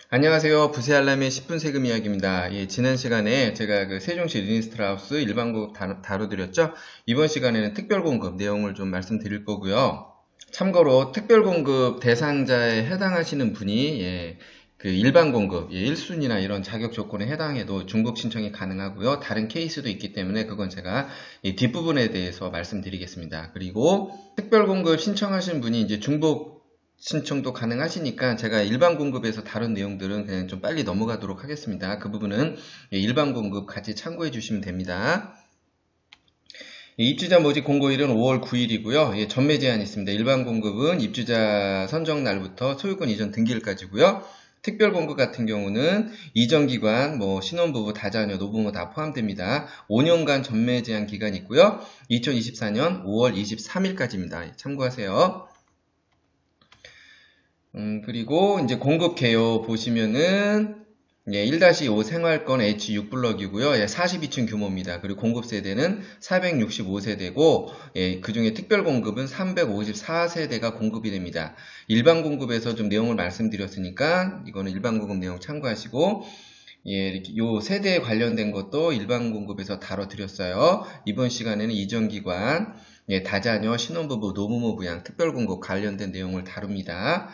안녕하세요. 부세 알람의 10분 세금 이야기입니다. 지난 시간에 제가 그 세종시 리니스트라우스 일반공급 다뤄드렸죠. 이번 시간에는 특별공급 내용을 좀 말씀드릴 거고요. 참고로 특별공급 대상자에 해당하시는 분이 그 일반공급 1순위나 이런 자격 조건에 해당해도 중복 신청이 가능하고요. 다른 케이스도 있기 때문에 그건 제가 이 뒷부분에 대해서 말씀드리겠습니다. 그리고 특별공급 신청하신 분이 이제 중복 신청도 가능하시니까 제가 일반 공급에서 다룬 내용들은 그냥 좀 빨리 넘어가도록 하겠습니다. 그 부분은 일반 공급 같이 참고해 주시면 됩니다. 입주자 모집 공고일은 5월 9일이고요. 전매 제한이 있습니다. 일반 공급은 입주자 선정 날부터 소유권 이전 등기일까지고요. 특별 공급 같은 경우는 이전기관, 신혼부부, 다자녀, 노부모 다 포함됩니다. 5년간 전매 제한 기간이 있고요. 2024년 5월 23일까지입니다. 참고하세요. 그리고 이제 공급 개요 보시면은 1-5 생활권 H6블럭이고요. 42층 규모입니다. 그리고 공급 세대는 465세대고 그 중에 특별 공급은 354세대가 공급이 됩니다. 일반 공급에서 좀 내용을 말씀드렸으니까 이거는 일반 공급 내용 참고하시고 요 세대에 관련된 것도 일반 공급에서 다뤄드렸어요. 이번 시간에는 이전기관, 다자녀, 신혼부부, 노부모 부양, 특별 공급 관련된 내용을 다룹니다.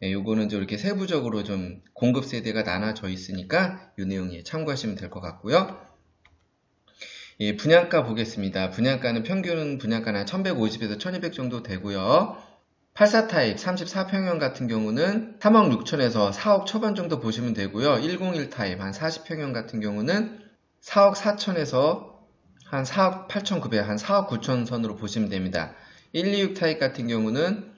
요거는 좀 이렇게 세부적으로 좀 공급 세대가 나눠져 있으니까 이 내용에 참고하시면 될 것 같고요. 분양가 보겠습니다. 분양가는 평균 분양가는 한 1150에서 1200 정도 되고요. 84 타입 34평형 같은 경우는 3억 6천에서 4억 초반 정도 보시면 되고요. 101 타입 한 40평형 같은 경우는 4억 4천에서 한 4억 8,900, 한 4억 9천 선으로 보시면 됩니다. 126 타입 같은 경우는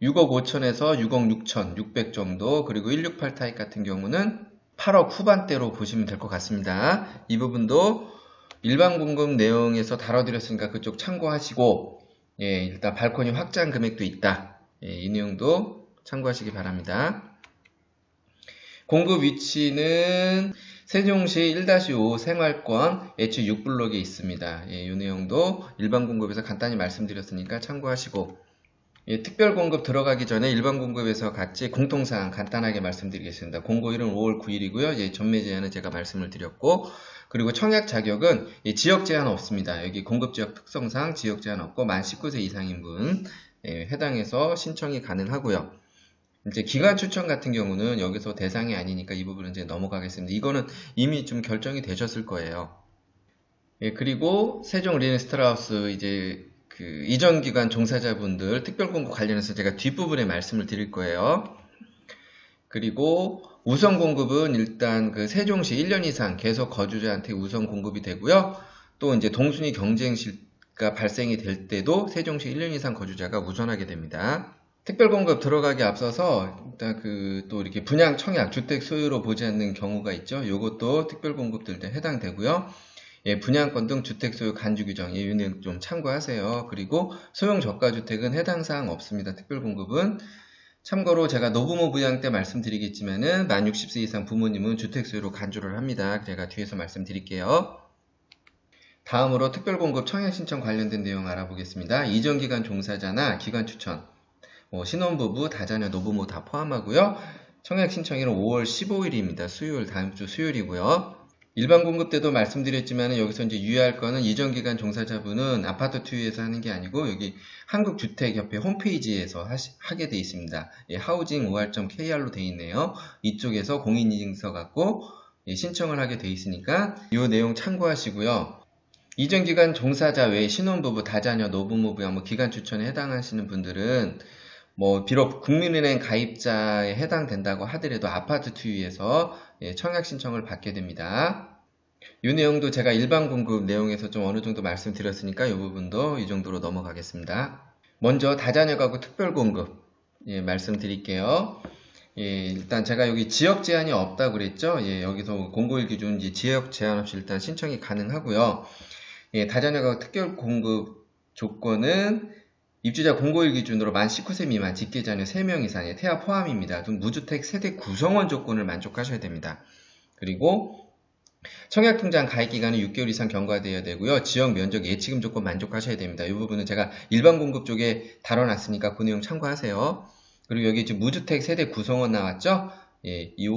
6억 5천에서 6억 6천, 600 정도, 그리고 168 타입 같은 경우는 8억 후반대로 보시면 될 것 같습니다. 이 부분도 일반 공급 내용에서 다뤄드렸으니까 그쪽 참고하시고, 일단 발코니 확장 금액도 있다. 이 내용도 참고하시기 바랍니다. 공급 위치는 세종시 1-5 생활권 H6블럭에 있습니다. 이 내용도 일반 공급에서 간단히 말씀드렸으니까 참고하시고, 특별 공급 들어가기 전에 일반 공급에서 같이 공통사항 간단하게 말씀드리겠습니다. 공고일은 5월 9일이고요. 전매 제한은 제가 말씀을 드렸고, 그리고 청약 자격은 지역 제한 없습니다. 여기 공급 지역 특성상 지역 제한 없고 만 19세 이상인 분 해당해서 신청이 가능하고요. 이제 기간 추천 같은 경우는 여기서 대상이 아니니까 이 부분은 이제 넘어가겠습니다. 이거는 이미 좀 결정이 되셨을 거예요. 그리고 세종 리니스트라우스 그 이전기관 종사자분들 특별공급 관련해서 제가 뒷부분에 말씀을 드릴 거예요. 그리고 우선 공급은 일단 그 세종시 1년 이상 계속 거주자한테 우선 공급이 되고요. 또 이제 동순위 경쟁시가 발생이 될 때도 세종시 1년 이상 거주자가 우선하게 됩니다. 특별공급 들어가기 앞서서 일단 또 이렇게 분양 청약 주택 소유로 보지 않는 경우가 있죠. 요것도 특별공급들 때 해당되고요. 분양권 등 주택 소유 간주 규정, 이 내용 좀 참고하세요. 그리고 소형 저가주택은 해당 사항 없습니다. 특별공급은. 참고로 제가 노부모 부양 때 말씀드리겠지만은 만 60세 이상 부모님은 주택 소유로 간주를 합니다. 제가 뒤에서 말씀드릴게요. 다음으로 특별공급 청약 신청 관련된 내용 알아보겠습니다. 이전기간 종사자나 기간 추천, 신혼부부, 다자녀, 노부모 다 포함하고요. 청약 신청일은 5월 15일입니다. 수요일, 다음 주 수요일이고요. 일반 공급 때도 말씀드렸지만 여기서 이제 유의할 거는 이전기간 종사자분은 아파트 투유에서 하는 게 아니고 여기 한국주택협회 홈페이지에서 하게 돼 있습니다. housing5r.kr로 돼 있네요. 이쪽에서 공인인증서 갖고 신청을 하게 돼 있으니까 이 내용 참고하시고요. 이전기간 종사자 외에 신혼부부, 다자녀, 노부모 부양, 기간 추천에 해당하시는 분들은 비록 국민은행 가입자에 해당된다고 하더라도 아파트 투유에서 청약 신청을 받게 됩니다. 이 내용도 제가 일반 공급 내용에서 좀 어느 정도 말씀드렸으니까 이 부분도 이 정도로 넘어가겠습니다. 먼저 다자녀 가구 특별 공급 말씀드릴게요. 일단 제가 여기 지역 제한이 없다고 그랬죠. 여기서 공고일 기준 지역 제한 없이 일단 신청이 가능하고요. 다자녀 가구 특별 공급 조건은 입주자 공고일 기준으로 만 19세 미만 직계자녀 3명 이상의 태아 포함입니다. 좀 무주택 세대 구성원 조건을 만족하셔야 됩니다. 그리고 청약통장 가입 기간은 6개월 이상 경과되어야 되고요. 지역 면적 예치금 조건 만족하셔야 됩니다. 이 부분은 제가 일반 공급 쪽에 다뤄놨으니까 그 내용 참고하세요. 그리고 여기 지금 무주택 세대 구성원 나왔죠? 예, 이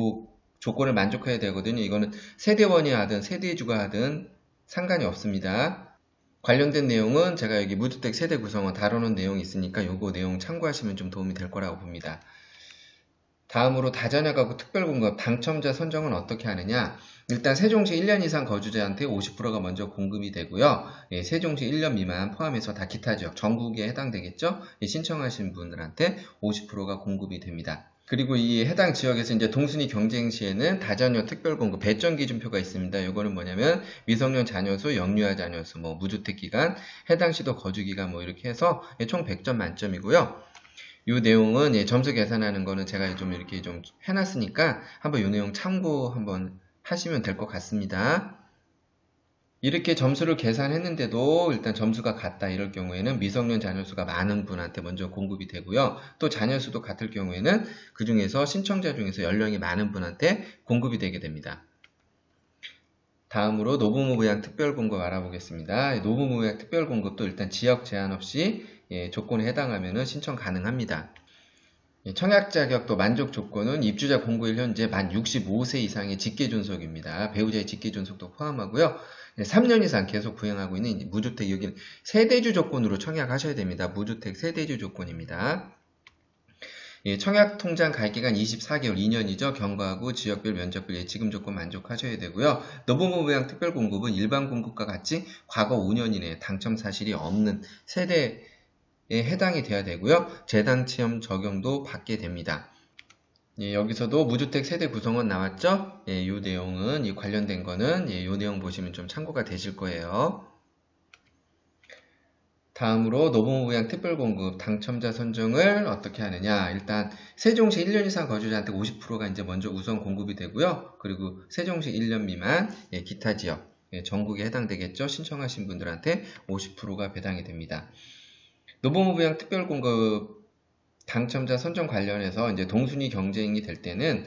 조건을 만족해야 되거든요. 이거는 세대원이 하든 세대주가 하든 상관이 없습니다. 관련된 내용은 제가 여기 무주택 세대 구성원 다루는 내용이 있으니까 요거 내용 참고하시면 좀 도움이 될 거라고 봅니다. 다음으로 다자녀 가구 특별공급 당첨자 선정은 어떻게 하느냐. 일단 세종시 1년 이상 거주자한테 50%가 먼저 공급이 되고요. 예, 세종시 1년 미만 포함해서 다 기타 지역 전국에 해당되겠죠. 예, 신청하신 분들한테 50%가 공급이 됩니다. 그리고 이 해당 지역에서 이제 동순위 경쟁 시에는 다자녀 특별공급 배정 기준표가 있습니다. 이거는 뭐냐면 미성년 자녀수, 영유아 자녀수, 뭐 무주택 기간, 해당 시도 거주 기간 뭐 이렇게 해서 총 100점 만점이고요. 이 내용은 점수 계산하는 거는 제가 좀 이렇게 좀 해놨으니까 한번 이 내용 참고 한번 하시면 될 것 같습니다. 이렇게 점수를 계산했는데도 일단 점수가 같다 이럴 경우에는 미성년 자녀수가 많은 분한테 먼저 공급이 되고요. 또 자녀수도 같을 경우에는 그 중에서 신청자 중에서 연령이 많은 분한테 공급이 되게 됩니다. 다음으로 노부모부양 특별공급 알아보겠습니다. 노부모부양 특별공급도 일단 지역 제한 없이 조건에 해당하면 신청 가능합니다. 청약 자격도 만족 조건은 입주자 공고일 현재 만 65세 이상의 직계 존속입니다. 배우자의 직계 존속도 포함하고요. 3년 이상 계속 부양하고 있는 무주택, 여기는 세대주 조건으로 청약하셔야 됩니다. 무주택 세대주 조건입니다. 청약 통장 가입 기간 24개월 2년이죠. 경과하고 지역별 면적별 예치금 조건 만족하셔야 되고요. 노부모부양 특별공급은 일반 공급과 같이 과거 5년 이내에 당첨 사실이 없는 세대에 해당이 돼야 되고요. 재단 체험 적용도 받게 됩니다. 여기서도 무주택 세대 구성원 나왔죠? 이 내용은 이 관련된 거는 이 내용 보시면 좀 참고가 되실 거예요. 다음으로 노부모부양 특별공급 당첨자 선정을 어떻게 하느냐. 일단 세종시 1년 이상 거주자한테 50%가 이제 먼저 우선 공급이 되고요. 그리고 세종시 1년 미만 기타 지역 전국에 해당되겠죠. 신청하신 분들한테 50%가 배당이 됩니다. 노부모부양 특별공급 당첨자 선정 관련해서 이제 동순위 경쟁이 될 때는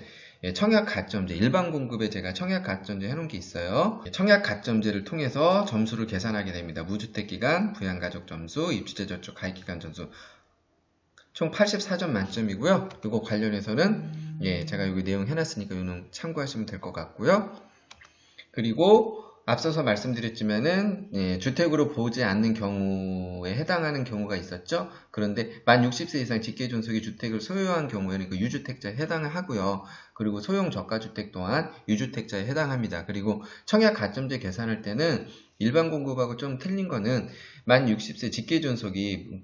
청약 가점제, 일반 공급에 제가 청약 가점제 해놓은 게 있어요. 청약 가점제를 통해서 점수를 계산하게 됩니다. 무주택 기간, 부양가족 점수, 입주자 저축 가입 기간 점수 총 84점 만점이고요. 이거 관련해서는 제가 여기 내용 해놨으니까 이거는 참고하시면 될 것 같고요. 그리고 앞서서 말씀드렸지만은 주택으로 보지 않는 경우에 해당하는 경우가 있었죠. 그런데 만 60세 이상 직계 존속이 주택을 소유한 경우에는 그 유주택자에 해당을 하고요. 그리고 소형 저가주택 또한 유주택자에 해당합니다. 그리고 청약 가점제 계산할 때는 일반 공급하고 좀 틀린 거는 만 60세 직계 존속이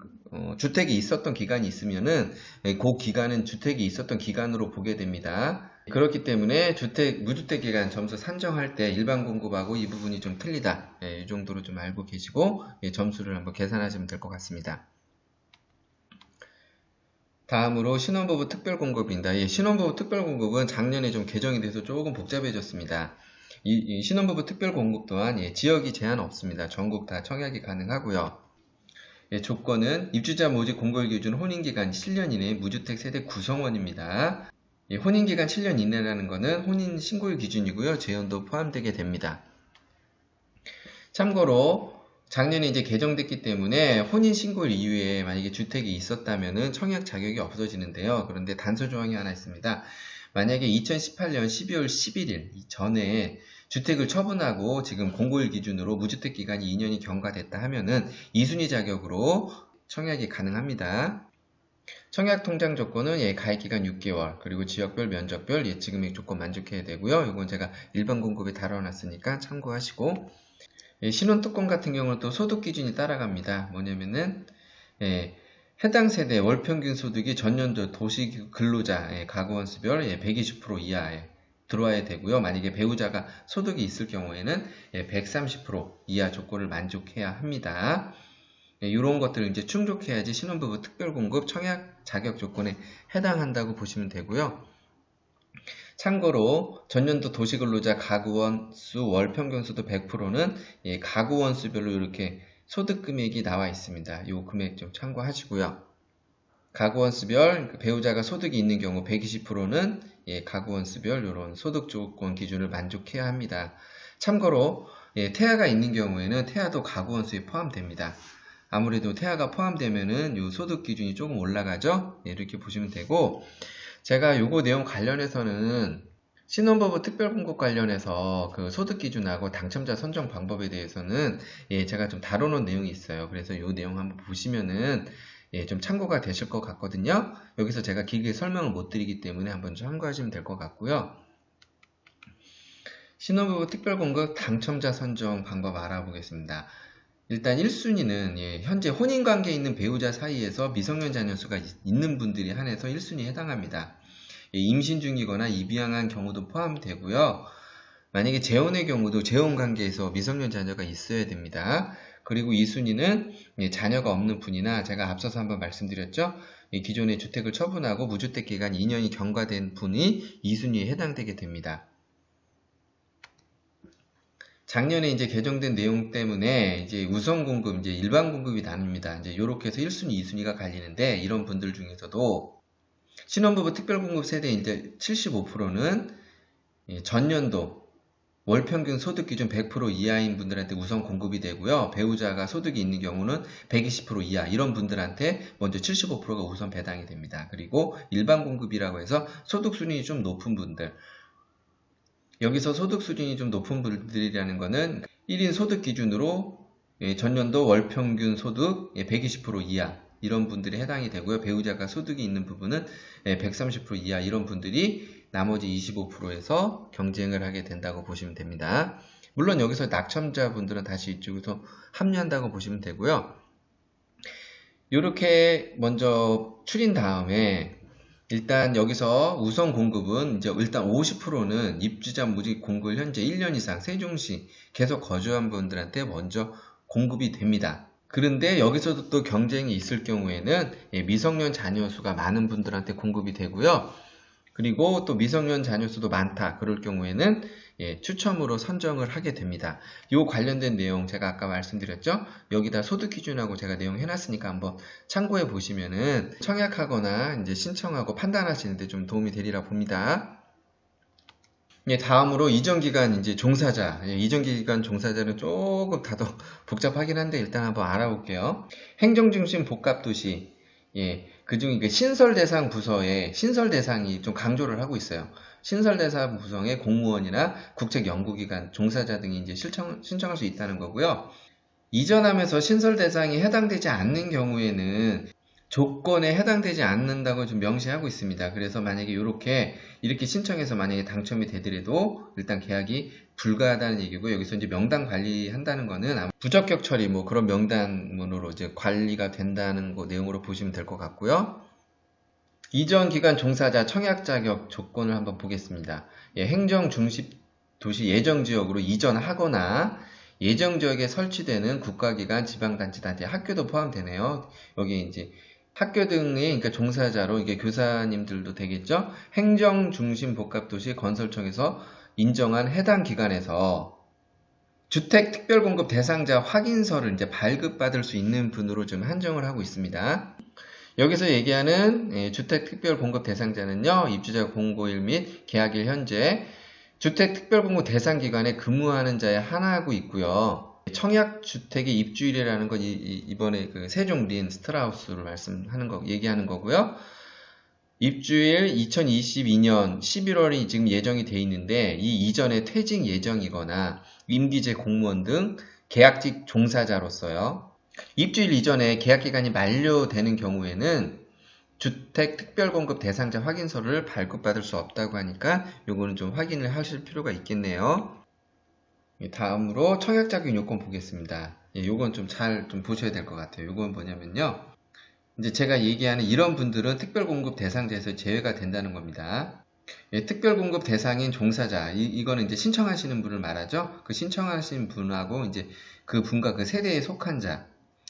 주택이 있었던 기간이 있으면은 그 기간은 주택이 있었던 기간으로 보게 됩니다. 그렇기 때문에 무주택 기간 점수 산정할 때 일반 공급하고 이 부분이 좀 틀리다. 이 정도로 좀 알고 계시고 점수를 한번 계산하시면 될 것 같습니다. 다음으로 신혼부부 특별공급입니다. 신혼부부 특별공급은 작년에 좀 개정이 돼서 조금 복잡해졌습니다. 이 신혼부부 특별공급 또한 지역이 제한 없습니다. 전국 다 청약이 가능하고요. 조건은 입주자 모집 공고일 기준 혼인기간 7년 이내 무주택 세대 구성원입니다. 혼인기간 7년 이내라는 것은 혼인 신고일 기준이고요. 재연도 포함되게 됩니다. 참고로 작년에 이제 개정됐기 때문에 혼인 신고일 이후에 만약에 주택이 있었다면은 청약 자격이 없어지는데요. 그런데 단서 조항이 하나 있습니다. 만약에 2018년 12월 11일 전에 주택을 처분하고 지금 공고일 기준으로 무주택 기간이 2년이 경과됐다 하면은 2순위 자격으로 청약이 가능합니다. 청약 통장 조건은 가입기간 6개월, 그리고 지역별, 면적별 예치금액 조건 만족해야 되고요. 이건 제가 일반 공급에 다뤄놨으니까 참고하시고, 신혼특권 같은 경우는 또 소득 기준이 따라갑니다. 뭐냐면은 해당 세대 월평균 소득이 전년도 도시 근로자 가구원수별 120% 이하에 들어와야 되고요. 만약에 배우자가 소득이 있을 경우에는 130% 이하 조건을 만족해야 합니다. 이런 것들을 이제 충족해야지 신혼부부 특별공급 청약 자격 조건에 해당한다고 보시면 되고요. 참고로 전년도 도시근로자 가구원 수 월평균 소득 100%는 가구원 수별로 이렇게 소득 금액이 나와 있습니다. 이 금액 좀 참고하시고요. 가구원 수별 배우자가 소득이 있는 경우 120%는 가구원 수별 이런 소득 조건 기준을 만족해야 합니다. 참고로 태아가 있는 경우에는 태아도 가구원수에 포함됩니다. 아무래도 태아가 포함되면은 요 소득 기준이 조금 올라가죠. 이렇게 보시면 되고, 제가 요거 내용 관련해서는 신혼부부 특별공급 관련해서 그 소득 기준하고 당첨자 선정 방법에 대해서는 제가 좀 다뤄놓은 내용이 있어요. 그래서 요 내용 한번 보시면은 좀 참고가 되실 것 같거든요. 여기서 제가 길게 설명을 못 드리기 때문에 한번 참고하시면 될 것 같고요. 신혼부부 특별공급 당첨자 선정 방법 알아보겠습니다. 일단 1순위는 현재 혼인관계에 있는 배우자 사이에서 미성년 자녀 수가 있는 분들이 한해서 1순위에 해당합니다. 임신 중이거나 입양한 경우도 포함되고요. 만약에 재혼의 경우도 재혼관계에서 미성년 자녀가 있어야 됩니다. 그리고 2순위는 자녀가 없는 분이나 제가 앞서서 한번 말씀드렸죠. 기존의 주택을 처분하고 무주택 기간 2년이 경과된 분이 2순위에 해당되게 됩니다. 작년에 이제 개정된 내용 때문에 이제 우선 공급, 이제 일반 공급이 나뉩니다. 이제 요렇게 해서 1순위, 2순위가 갈리는데, 이런 분들 중에서도 신혼부부 특별공급 세대 이제 75%는 전년도 월평균 소득 기준 100% 이하인 분들한테 우선 공급이 되고요. 배우자가 소득이 있는 경우는 120% 이하, 이런 분들한테 먼저 75%가 우선 배당이 됩니다. 그리고 일반 공급이라고 해서 소득 수준이 좀 높은 분들, 여기서 소득 수준이 좀 높은 분들이라는 거는 1인 소득 기준으로 전년도 월평균 소득 120% 이하, 이런 분들이 해당이 되고요. 배우자가 소득이 있는 부분은 130% 이하, 이런 분들이 나머지 25%에서 경쟁을 하게 된다고 보시면 됩니다. 물론 여기서 낙첨자분들은 다시 이쪽에서 합류한다고 보시면 되고요. 이렇게 먼저 추린 다음에 일단 여기서 우선 공급은 이제 일단 50%는 입주자 모집 공급을 현재 1년 이상 세종시 계속 거주한 분들한테 먼저 공급이 됩니다. 그런데 여기서도 또 경쟁이 있을 경우에는 미성년 자녀 수가 많은 분들한테 공급이 되고요. 그리고 또 미성년 자녀 수도 많다 그럴 경우에는 추첨으로 선정을 하게 됩니다. 요 관련된 내용 제가 아까 말씀드렸죠. 여기다 소득 기준하고 제가 내용 해놨으니까 한번 참고해 보시면은 청약하거나 이제 신청하고 판단하시는데 좀 도움이 되리라 봅니다. 다음으로 이전기간 이제 종사자, 이전기간 종사자는 조금 다더 복잡하긴 한데 일단 한번 알아볼게요. 행정중심 복합도시, 그중 신설 대상 부서에 신설 대상이 좀 강조를 하고 있어요. 신설 대상 부서에 공무원이나 국책연구기관 종사자 등이 이제 신청할 수 있다는 거고요. 이전하면서 신설 대상이 해당되지 않는 경우에는 조건에 해당되지 않는다고 좀 명시하고 있습니다. 그래서 만약에 이렇게 신청해서 만약에 당첨이 되더라도 일단 계약이 불가하다는 얘기고, 여기서 이제 명단 관리한다는 거는 아마 부적격 처리 그런 명단문으로 이제 관리가 된다는 거 내용으로 보시면 될 것 같고요. 이전 기간 종사자 청약 자격 조건을 한번 보겠습니다. 행정 중심 도시 예정 지역으로 이전하거나 예정 지역에 설치되는 국가기관, 지방단체단체, 학교도 포함되네요. 여기 이제 학교 등의 그러니까 종사자로 이게 교사님들도 되겠죠. 행정중심복합도시 건설청에서 인정한 해당 기관에서 주택특별공급 대상자 확인서를 이제 발급받을 수 있는 분으로 좀 한정을 하고 있습니다. 여기서 얘기하는 주택특별공급 대상자는요, 입주자 공고일 및 계약일 현재 주택특별공급 대상기관에 근무하는 자에 한하고 있고요. 청약주택의 입주일이라는 건 이번에 그 세종 린 스트라우스를 얘기하는 거고요. 입주일 2022년 11월이 지금 예정이 돼 있는데, 이 이전에 퇴직 예정이거나 임기제 공무원 등 계약직 종사자로서요. 입주일 이전에 계약기간이 만료되는 경우에는 주택특별공급 대상자 확인서를 발급받을 수 없다고 하니까 요거는 좀 확인을 하실 필요가 있겠네요. 다음으로 청약 자격 요건 보겠습니다. 요건 좀 잘 보셔야 될 것 같아요. 요건 뭐냐면요, 이제 제가 얘기하는 이런 분들은 특별공급 대상자에서 제외가 된다는 겁니다. 특별공급 대상인 종사자, 이거는 이제 신청하시는 분을 말하죠. 그 신청하시는 분하고 이제 그 분과 그 세대에 속한 자,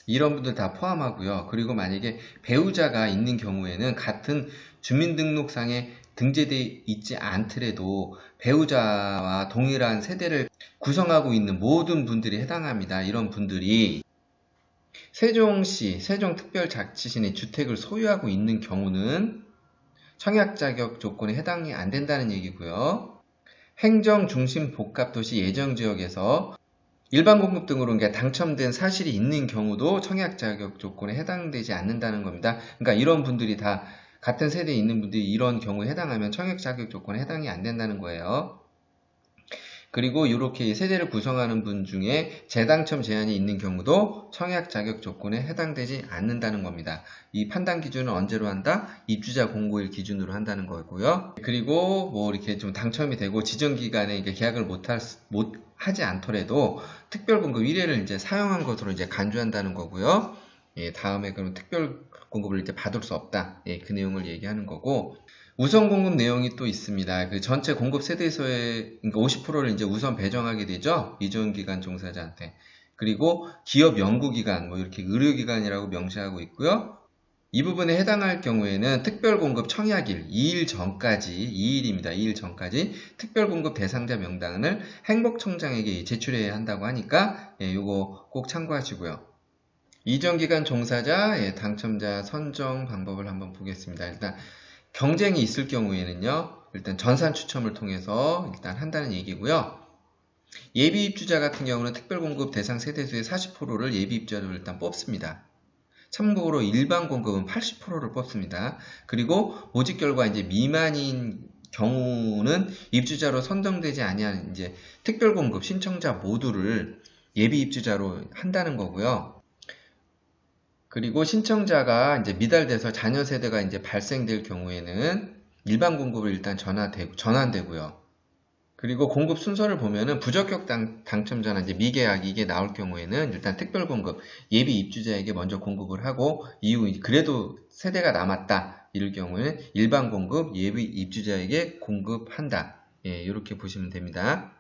이런 분들 다 포함하고요. 그리고 만약에 배우자가 있는 경우에는 같은 주민등록상에 등재되어 있지 않더라도 배우자와 동일한 세대를 구성하고 있는 모든 분들이 해당합니다. 이런 분들이 세종시, 세종특별자치시의 주택을 소유하고 있는 경우는 청약 자격 조건에 해당이 안 된다는 얘기고요. 행정중심 복합도시 예정지역에서 일반 공급 등으로 당첨된 사실이 있는 경우도 청약 자격 조건에 해당되지 않는다는 겁니다. 그러니까 이런 분들이 다 같은 세대에 있는 분들이 이런 경우에 해당하면 청약 자격 조건에 해당이 안 된다는 거예요. 그리고 이렇게 세대를 구성하는 분 중에 재당첨 제한이 있는 경우도 청약 자격 조건에 해당되지 않는다는 겁니다. 이 판단 기준은 언제로 한다? 입주자 공고일 기준으로 한다는 거고요. 그리고 뭐 이렇게 좀 당첨이 되고 지정 기간에 계약을 못 하지 않더라도 특별 공급 1회를 이제 사용한 것으로 이제 간주한다는 거고요. 예, 다음에 그럼 특별 공급을 이제 받을 수 없다. 예, 그 내용을 얘기하는 거고. 우선 공급 내용이 또 있습니다. 그 전체 공급 세대에서의 50%를 이제 우선 배정하게 되죠. 이전기간 종사자한테. 그리고 기업 연구기간, 뭐 이렇게 의료기관이라고 명시하고 있고요. 이 부분에 해당할 경우에는 특별공급 청약일 2일 전까지, 2일입니다. 2일 전까지 특별공급 대상자 명단을 행복청장에게 제출해야 한다고 하니까 요거 꼭 참고하시고요. 이전기간 종사자, 당첨자 선정 방법을 한번 보겠습니다. 일단 경쟁이 있을 경우에는요, 일단 전산 추첨을 통해서 일단 한다는 얘기고요. 예비 입주자 같은 경우는 특별공급 대상 세대수의 40%를 예비 입주자로 일단 뽑습니다. 참고로 일반 공급은 80%를 뽑습니다. 그리고 모집 결과 이제 미만인 경우는 입주자로 선정되지 아니한 이제 특별공급 신청자 모두를 예비 입주자로 한다는 거고요. 그리고 신청자가 이제 미달돼서 자녀 세대가 이제 발생될 경우에는 일반 공급을 일단 전환되고요. 그리고 공급 순서를 보면은 부적격 당첨자나 이제 미계약 이게 나올 경우에는 일단 특별 공급 예비 입주자에게 먼저 공급을 하고 이후 그래도 세대가 남았다 이럴 경우에는 일반 공급 예비 입주자에게 공급한다. 예, 이렇게 보시면 됩니다.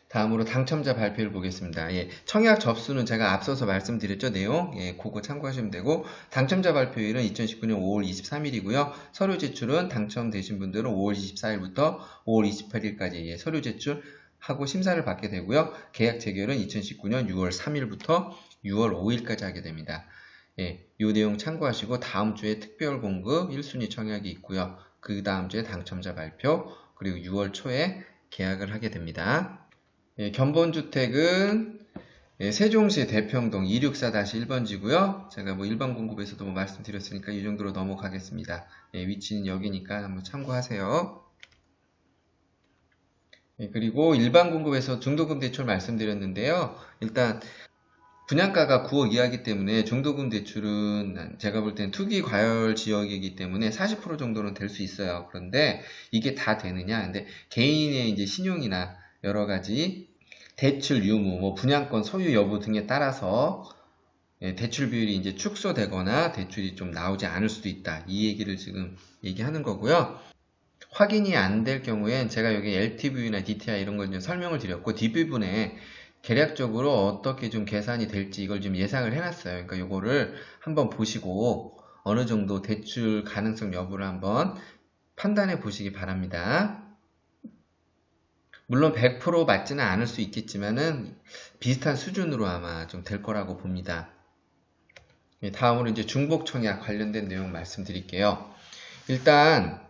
다음으로 당첨자 발표를 보겠습니다. 예, 청약 접수는 제가 앞서서 말씀드렸죠. 내용 그거 참고하시면 되고 당첨자 발표일은 2019년 5월 23일이고요. 서류 제출은 당첨되신 분들은 5월 24일부터 5월 28일까지 서류 제출하고 심사를 받게 되고요. 계약 체결은 2019년 6월 3일부터 6월 5일까지 하게 됩니다. 이 내용 참고하시고 다음 주에 특별 공급 1순위 청약이 있고요. 그 다음 주에 당첨자 발표 그리고 6월 초에 계약을 하게 됩니다. 견본주택은 세종시 대평동 264-1번지고요. 제가 뭐 일반 공급에서도 뭐 말씀드렸으니까 이 정도로 넘어가겠습니다. 위치는 여기니까 한번 참고하세요. 그리고 일반 공급에서 중도금 대출 말씀드렸는데요. 일단 분양가가 9억 이하이기 때문에 중도금 대출은 제가 볼 때는 투기 과열 지역이기 때문에 40% 정도는 될 수 있어요. 그런데 이게 다 되느냐? 근데 개인의 이제 신용이나 여러 가지 대출 유무, 뭐 분양권 소유 여부 등에 따라서 대출 비율이 이제 축소되거나 대출이 좀 나오지 않을 수도 있다. 이 얘기를 지금 얘기하는 거고요. 확인이 안 될 경우엔 제가 여기 LTV나 DTI 이런 걸 좀 설명을 드렸고 뒷부분에 계략적으로 어떻게 좀 계산이 될지 이걸 좀 예상을 해놨어요. 그러니까 이거를 한번 보시고 어느 정도 대출 가능성 여부를 한번 판단해 보시기 바랍니다. 물론 100% 맞지는 않을 수 있겠지만은 비슷한 수준으로 아마 좀 될 거라고 봅니다. 다음으로 이제 중복 청약 관련된 내용 말씀드릴게요. 일단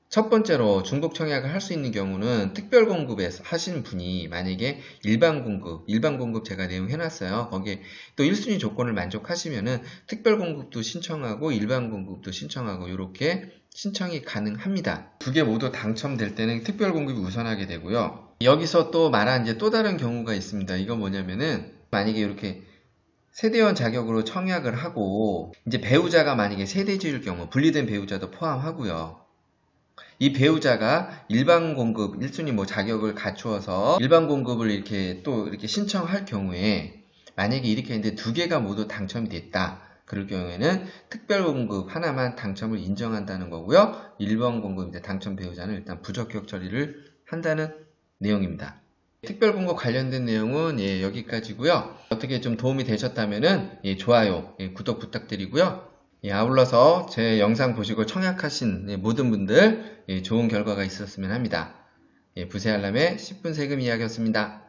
첫 번째로 중복 청약을 할 수 있는 경우는 특별 공급에서 하신 분이 만약에 일반 공급 제가 내용 해놨어요. 거기에 또 1순위 조건을 만족하시면은 특별 공급도 신청하고 일반 공급도 신청하고 이렇게 신청이 가능합니다. 두 개 모두 당첨될 때는 특별 공급이 우선하게 되고요. 여기서 또 말한 이제 또 다른 경우가 있습니다. 이건 뭐냐면은 만약에 이렇게 세대원 자격으로 청약을 하고 이제 배우자가 만약에 세대주일 경우 분리된 배우자도 포함하고요. 이 배우자가 일반 공급 1순위 뭐 자격을 갖추어서 일반 공급을 이렇게 또 이렇게 신청할 경우에 만약에 이렇게 했는데 두 개가 모두 당첨이 됐다. 그럴 경우에는 특별 공급 하나만 당첨을 인정한다는 거고요. 일반 공급 이제 당첨 배우자는 일단 부적격 처리를 한다는 내용입니다. 특별 공급 관련된 내용은 여기까지고요. 어떻게 좀 도움이 되셨다면은 좋아요, 구독 부탁드리고요. 아울러서 제 영상 보시고 청약하신 모든 분들 좋은 결과가 있었으면 합니다. 부세알람의 10분 세금 이야기였습니다.